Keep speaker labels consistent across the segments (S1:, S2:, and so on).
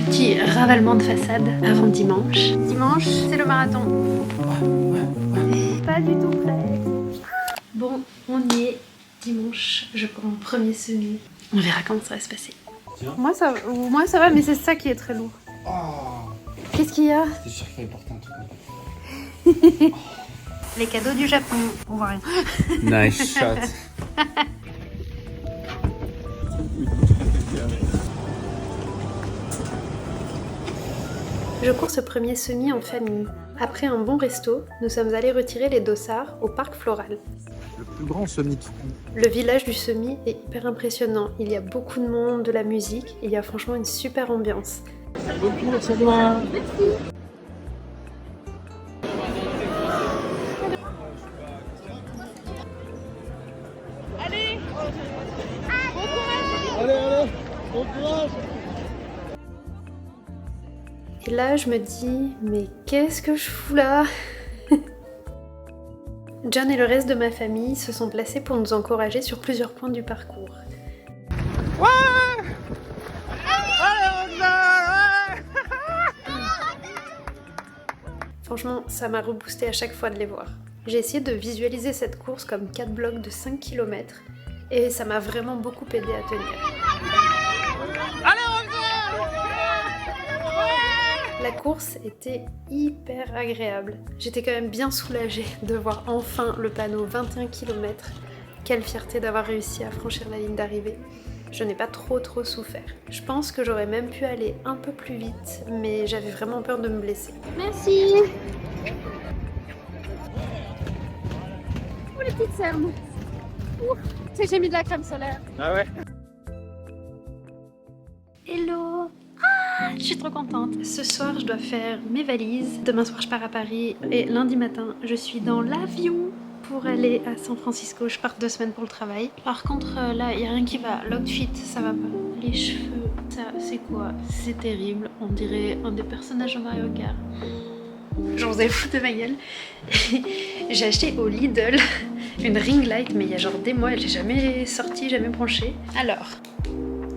S1: Petit ravalement de façade avant dimanche. Dimanche, c'est le marathon. Pas du tout prêt. Bon, on y est. Dimanche, je prends premier semi. On verra comment ça va se passer. Moi ça va, mais c'est ça qui est très lourd.
S2: Oh,
S1: Qu'est-ce qu'il y a?
S2: j'étais sûr qu'il fallait porter un truc.
S1: Les cadeaux du Japon, on voit rien.
S2: Nice shot.
S1: Je cours ce premier semi en famille. Après un bon resto, nous sommes allés retirer les dossards au parc floral.
S2: Le plus grand semi de France.
S1: Le village du semi est hyper impressionnant. Il y a beaucoup de monde, de la musique, il y a franchement une super ambiance.
S2: Bonjour, c'est moi.
S3: Allez, bon courage.
S1: Et là, je me dis, mais qu'est-ce que je fous là? John et le reste de ma famille se sont placés pour nous encourager sur plusieurs points du parcours. Franchement, ça m'a reboosté à chaque fois de les voir. J'ai essayé de visualiser cette course comme 4 blocs de 5 km et ça m'a vraiment beaucoup aidé à tenir. La course était hyper agréable. J'étais quand même bien soulagée de voir enfin le panneau 21 km. Quelle fierté d'avoir réussi à franchir la ligne d'arrivée. Je n'ai pas trop souffert. Je pense que j'aurais même pu aller un peu plus vite, mais j'avais vraiment peur de me blesser.
S4: Merci. Oh les petites cernes. Tu sais, j'ai mis de la crème solaire.
S2: Ah ouais.
S1: Hello! Ah, je suis trop contente. Ce soir, je dois faire mes valises. Demain soir, je pars à Paris. Et lundi matin, je suis dans l'avion pour aller à San Francisco. Je pars 2 semaines pour le travail. Par contre, là, il n'y a rien qui va. L'outfit, ça va pas. Les cheveux, ça, c'est quoi? C'est terrible. On dirait un des personnages de Mario Kart. Genre, vous allez foutre de ma gueule. J'ai acheté au Lidl une ring light, mais il y a genre des mois, elle n'est jamais sortie, jamais branchée. Alors,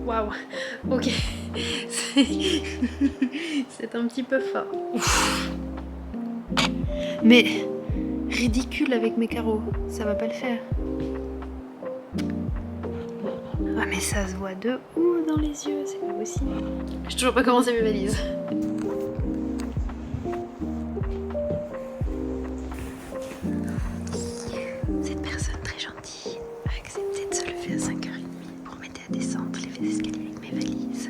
S1: waouh, ok, c'est un petit peu fort. Ouf. Mais ridicule avec mes carreaux, ça va pas le faire. Ah mais ça se voit de ouf dans les yeux, c'est pas possible. J'ai toujours pas commencé mes valises. Cette personne très gentille a accepté de se lever à 5h30 pour m'aider à descendre les escaliers avec mes valises.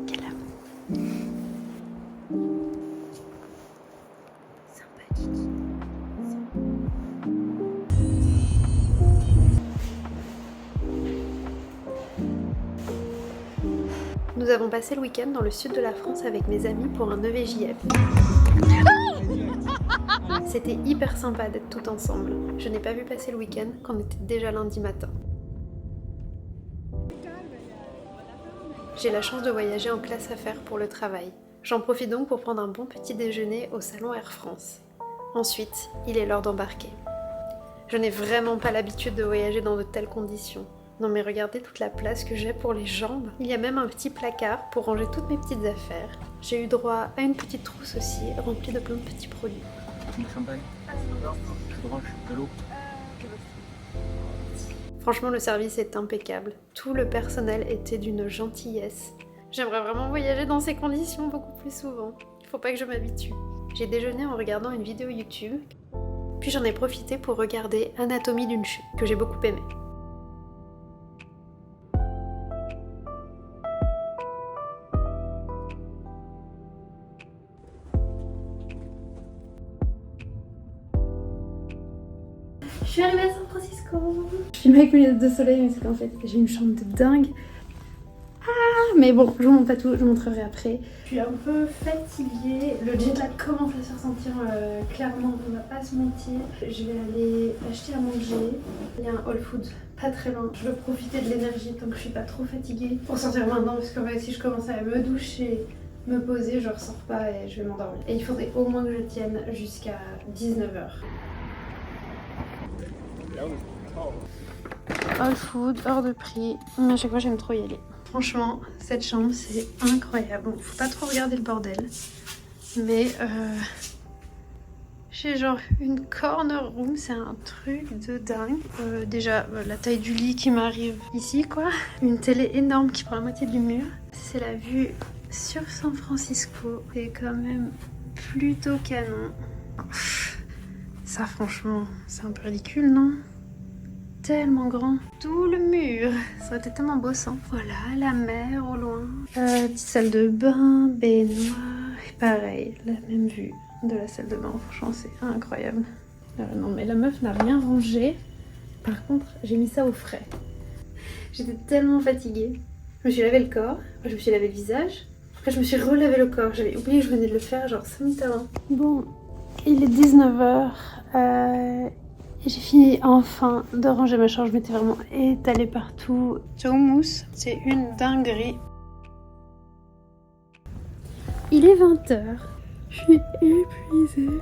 S1: Quel amour. Sympathique. Nous avons passé le week-end dans le sud de la France avec mes amis pour un EVJF. C'était hyper sympa d'être tout ensemble. Je n'ai pas vu passer le week-end quand on était déjà lundi matin. J'ai la chance de voyager en classe affaires pour le travail. J'en profite donc pour prendre un bon petit déjeuner au salon Air France. Ensuite, il est l'heure d'embarquer. Je n'ai vraiment pas l'habitude de voyager dans de telles conditions. Non mais regardez toute la place que j'ai pour les jambes. Il y a même un petit placard pour ranger toutes mes petites affaires. J'ai eu droit à une petite trousse aussi, remplie de plein de petits produits.
S2: Champagne. De l'eau.
S1: Franchement, le service est impeccable. Tout le personnel était d'une gentillesse. J'aimerais vraiment voyager dans ces conditions beaucoup plus souvent. Il faut pas que je m'habitue. J'ai déjeuné en regardant une vidéo YouTube, puis j'en ai profité pour regarder Anatomie d'une chute, que j'ai beaucoup aimé. Je suis arrivée à San Francisco. Je filme avec mes lunettes de soleil, mais c'est qu'en fait j'ai une chambre de dingue. Ah, mais bon, je vous montre pas tout, je vous montrerai après. Je suis un peu fatiguée, le jet lag commence à se ressentir clairement, on va pas se mentir. Je vais aller acheter à manger. Il y a un Whole Foods pas très loin. Je veux profiter de l'énergie tant que je suis pas trop fatiguée pour sortir maintenant, parce que si je commence à me doucher, me poser, je ressors pas et je vais m'endormir. Et il faudrait au moins que je tienne jusqu'à 19h. All food, hors de prix. À chaque fois, j'aime trop y aller. Franchement, cette chambre c'est incroyable. Bon, faut pas trop regarder le bordel. Mais j'ai genre une corner room, c'est un truc de dingue. Déjà, la taille du lit qui m'arrive ici quoi. Une télé énorme qui prend la moitié du mur. C'est la vue sur San Francisco. C'est quand même plutôt canon. Ça franchement, c'est un peu ridicule, non? Tellement grand. Tout le mur. Ça aurait été tellement beau sans. Voilà, la mer au loin. Petite salle de bain, baignoire. Et pareil, la même vue de la salle de bain. Franchement, c'est incroyable. Non, mais la meuf n'a rien rangé. Par contre, j'ai mis ça au frais. J'étais tellement fatiguée. Je me suis lavé le corps. Je me suis lavé le visage. Après, je me suis relavé le corps. J'avais oublié que je venais de le faire genre 5 minutes avant. Bon, il est 19h. J'ai fini enfin de ranger ma chambre, je m'étais vraiment étalée partout. Ce houmous, c'est une dinguerie. Il est 20h, je suis épuisée.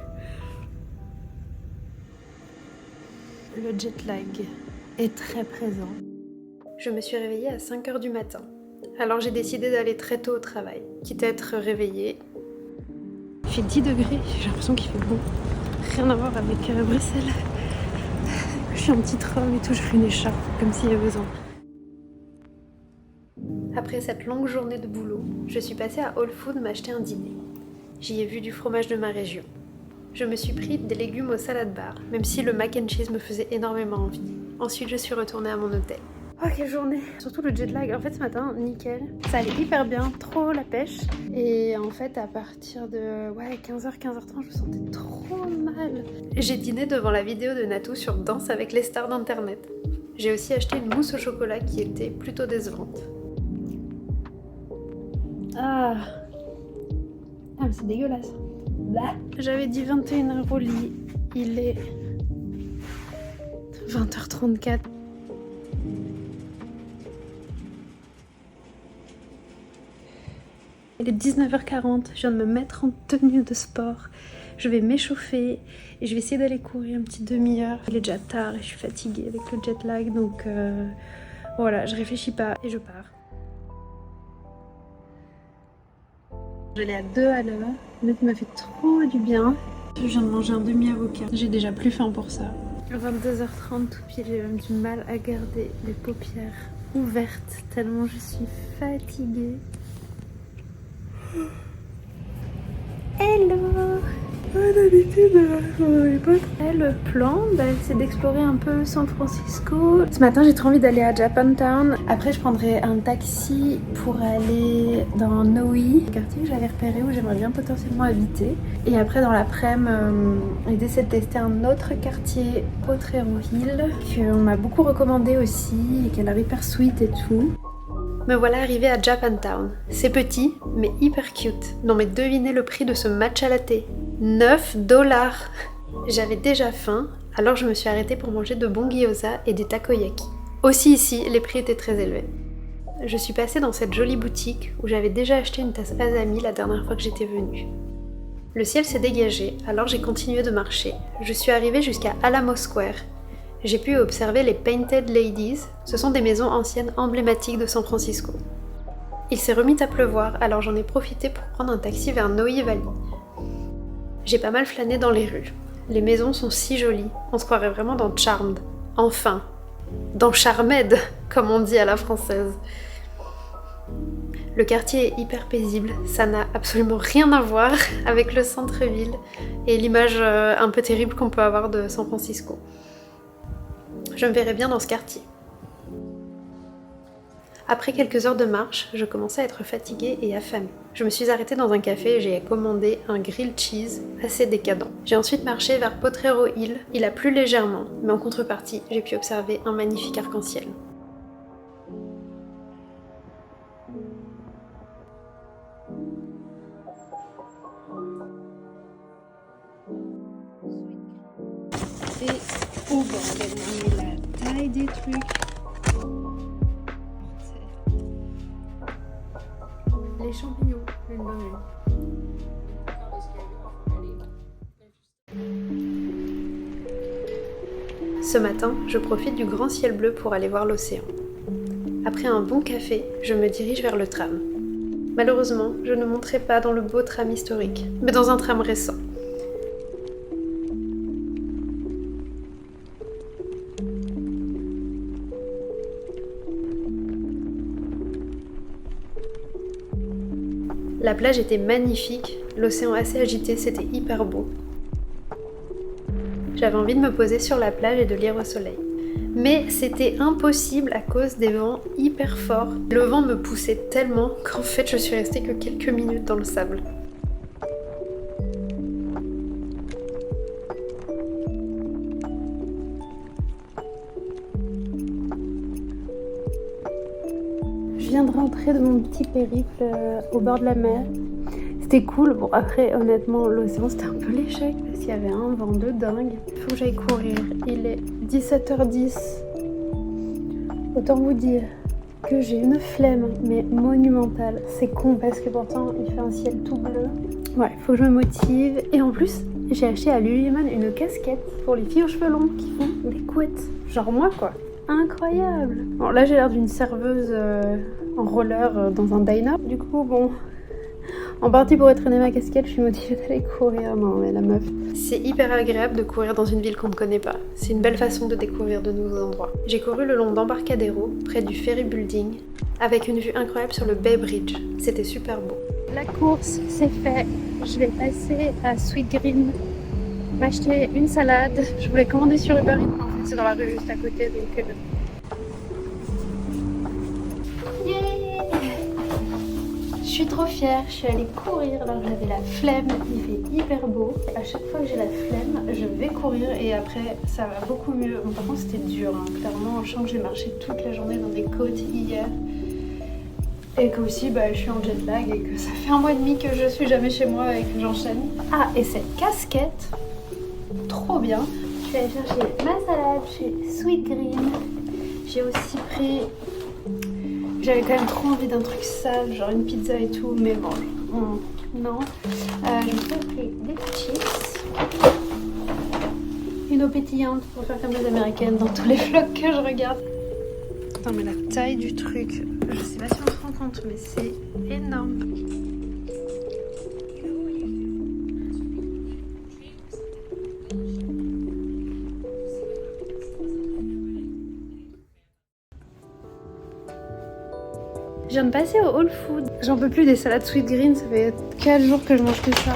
S1: Le jet lag est très présent. Je me suis réveillée à 5h du matin. Alors j'ai décidé d'aller très tôt au travail, quitte à être réveillée. Il fait 10 degrés, j'ai l'impression qu'il fait beau. Rien à voir avec Bruxelles. Je suis en petite robe et tout, je fais une écharpe, comme s'il y avait besoin. Après cette longue journée de boulot, je suis passée à Whole Foods m'acheter un dîner. J'y ai vu du fromage de ma région. Je me suis pris des légumes au salad bar, même si le mac and cheese me faisait énormément envie. Ensuite, je suis retournée à mon hôtel. Oh, quelle journée! Surtout le jet lag. En fait, ce matin, nickel. Ça allait hyper bien, trop la pêche. Et en fait, à partir de 15h, 15h30, je me sentais trop mal. J'ai dîné devant la vidéo de Natou sur Danse avec les stars d'internet. J'ai aussi acheté une mousse au chocolat qui était plutôt décevante. Ah, mais c'est dégueulasse. J'avais dit 21h au lit. Il est 20h34. Il est 19h40, je viens de me mettre en tenue de sport. Je vais m'échauffer et je vais essayer d'aller courir une petite demi-heure. Il est déjà tard et je suis fatiguée avec le jet lag, donc voilà, je réfléchis pas et je pars. J'allais à 2 à l'heure, mais ça m'a fait trop du bien. Je viens de manger un demi-avocat, j'ai déjà plus faim pour ça. 22h30 tout pile, j'ai même du mal à garder les paupières ouvertes tellement je suis fatiguée. Hello! D'habitude, le plan, c'est d'explorer un peu San Francisco. Ce matin, j'ai trop envie d'aller à Japantown. Après, je prendrai un taxi pour aller dans Noe, quartier que j'avais repéré où j'aimerais bien potentiellement habiter. Et après, dans l'après-midi, j'ai décidé de tester un autre quartier, Potrero Hill, qu'on m'a beaucoup recommandé aussi et qui a l'air hyper sweet et tout. Me voilà arrivée à Japantown. C'est petit, mais hyper cute. Non mais devinez le prix de ce matcha latte. 9$. J'avais déjà faim, alors je me suis arrêtée pour manger de bons gyoza et des takoyaki. Aussi ici, les prix étaient très élevés. Je suis passée dans cette jolie boutique où j'avais déjà acheté une tasse Asami la dernière fois que j'étais venue. Le ciel s'est dégagé, alors j'ai continué de marcher. Je suis arrivée jusqu'à Alamo Square. J'ai pu observer les Painted Ladies, ce sont des maisons anciennes emblématiques de San Francisco. Il s'est remis à pleuvoir, alors j'en ai profité pour prendre un taxi vers Noe Valley. J'ai pas mal flâné dans les rues. Les maisons sont si jolies, on se croirait vraiment dans Charmed. Enfin, dans Charmed, comme on dit à la française. Le quartier est hyper paisible, ça n'a absolument rien à voir avec le centre-ville et l'image un peu terrible qu'on peut avoir de San Francisco. Je me verrais bien dans ce quartier. Après quelques heures de marche, je commençais à être fatiguée et affamée. Je me suis arrêtée dans un café et j'ai commandé un grilled cheese assez décadent. J'ai ensuite marché vers Potrero Hill. Il a plu légèrement, mais en contrepartie, j'ai pu observer un magnifique arc-en-ciel. Et oh bordel, mais la taille des trucs. Les champignons, une dinguerie. Ce matin, je profite du grand ciel bleu pour aller voir l'océan. Après un bon café, je me dirige vers le tram. Malheureusement, je ne monterai pas dans le beau tram historique, mais dans un tram récent. La plage était magnifique, l'océan assez agité, c'était hyper beau. J'avais envie de me poser sur la plage et de lire au soleil. Mais c'était impossible à cause des vents hyper forts. Le vent me poussait tellement qu'en fait je suis restée que quelques minutes dans le sable. Je viens de rentrer de mon petit périple au bord de la mer. C'était cool. Bon, après, honnêtement, l'océan c'était un peu l'échec parce qu'il y avait un vent de dingue. Il faut que j'aille courir. Il est 17h10. Autant vous dire que j'ai une flemme, mais monumentale. C'est con parce que pourtant il fait un ciel tout bleu. Ouais, il faut que je me motive. Et en plus, j'ai acheté à Lululemon une casquette pour les filles aux cheveux longs qui font des couettes. Genre moi quoi. Incroyable. Bon, là j'ai l'air d'une serveuse en roller dans un diner. Du coup, bon, en partie pour traîner ma casquette, je suis motivée d'aller courir. Non mais la meuf. C'est hyper agréable de courir dans une ville qu'on ne connaît pas. C'est une belle façon de découvrir de nouveaux endroits. J'ai couru le long d'Embarcadero, près du Ferry Building, avec une vue incroyable sur le Bay Bridge. C'était super beau. La course, c'est fait. Je vais passer à Sweet Green, m'acheter une salade. Je voulais commander sur Uber Eats. En fait, c'est dans la rue juste à côté, donc... Je suis trop fière, je suis allée courir alors que j'avais la flemme, il fait hyper beau. À chaque fois que j'ai la flemme, je vais courir et après ça va beaucoup mieux. Bon, par contre c'était dur, hein. Clairement je sens que j'ai marché toute la journée dans des côtes hier. Et que aussi je suis en jet lag et que ça fait 1 mois et demi que je suis jamais chez moi et que j'enchaîne. Ah, et cette casquette, trop bien. Je suis allée chercher ma salade chez Sweet Green. J'ai aussi pris... J'avais quand même trop envie d'un truc sale, genre une pizza et tout, mais bon, non. Je me suis pris des chips, une eau pétillante pour faire comme les américaines dans tous les vlogs que je regarde. Attends, mais la taille du truc, je sais pas si on se rend compte, mais c'est énorme. Je viens de passer au Whole Foods. J'en peux plus des salades Sweet Green, ça fait 4 jours que je mange que ça.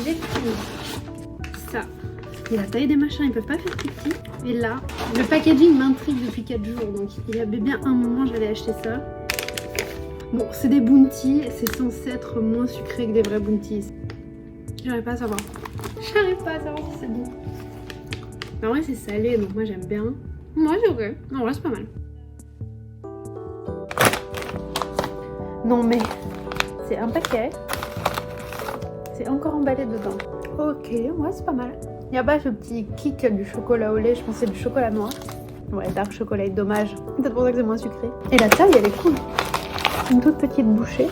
S1: J'ai pris ça. Et la taille des machins, ils peuvent pas faire plus petit. Et là, le packaging m'intrigue depuis 4 jours, donc il y avait bien un moment j'allais acheter ça. Bon, c'est des bounties, c'est censé être moins sucré que des vrais bounties. J'arrive pas à savoir. J'arrive pas à savoir si c'est bon. En vrai, c'est salé, donc moi j'aime bien. Moi, c'est ok. En vrai, c'est pas mal. Non mais c'est un paquet, c'est encore emballé dedans. Ok, ouais c'est pas mal. Il n'y a pas ce petit kick du chocolat au lait, je pensais du chocolat noir. Ouais, dark chocolat, dommage. Peut-être pour ça que c'est moins sucré. Et la taille elle est cool. Une toute petite bouchée.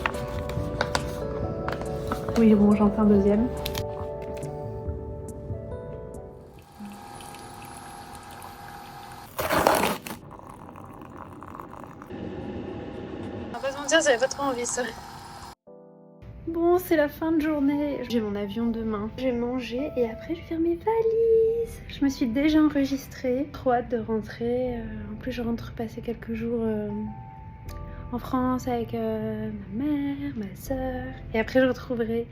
S1: Oui bon, j'en fais un deuxième. On va pas se mentir, j'avais pas trop envie ça. Bon, c'est la fin de journée. J'ai mon avion demain. Je vais manger et après je vais faire mes valises. Je me suis déjà enregistrée. Trop hâte de rentrer. En plus, je rentre passer quelques jours en France avec ma mère, ma soeur. Et après, je retrouverai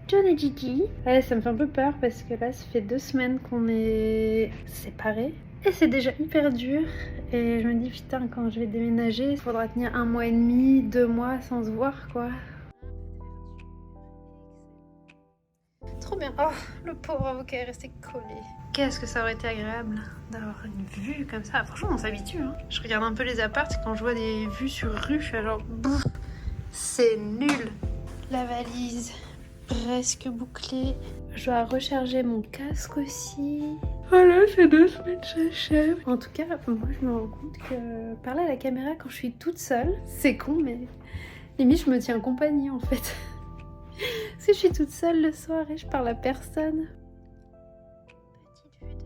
S1: John et Gigi. Ouais, ça me fait un peu peur parce que là, ça fait 2 semaines qu'on est séparés. Et c'est déjà hyper dur. Et je me dis, putain, quand je vais déménager, il faudra tenir 1 mois et demi, 2 mois sans se voir, quoi. Trop bien. Oh, le pauvre avocat est resté collé. Qu'est-ce que ça aurait été agréable d'avoir une vue comme ça. Franchement, on s'habitue. Hein. Je regarde un peu les apparts. Quand je vois des vues sur rue, je suis genre... C'est nul. La valise presque bouclée. Je dois recharger mon casque aussi. Voilà, c'est 2 semaines, j'achève. En tout cas, moi, je me rends compte que parler à la caméra quand je suis toute seule, c'est con, mais limite, je me tiens compagnie, en fait. Parce que je suis toute seule le soir et je parle à personne. Petite vue de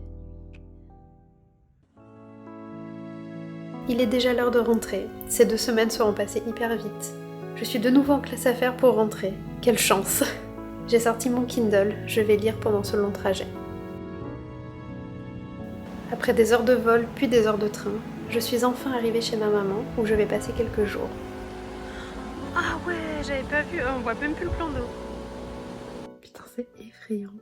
S1: nuit. Il est déjà l'heure de rentrer. Ces 2 semaines seront passées hyper vite. Je suis de nouveau en classe à faire pour rentrer. Quelle chance! J'ai sorti mon Kindle, je vais lire pendant ce long trajet. Après des heures de vol, puis des heures de train, je suis enfin arrivée chez ma maman, où je vais passer quelques jours. Ah ouais, j'avais pas vu, on voit même plus le plan d'eau. Putain, c'est effrayant.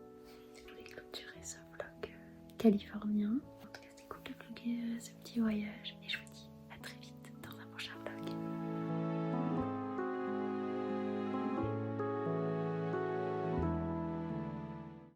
S1: Je voulais clôturer ce vlog californien. En tout cas, c'est cool de vlogger ce petit voyage. Et je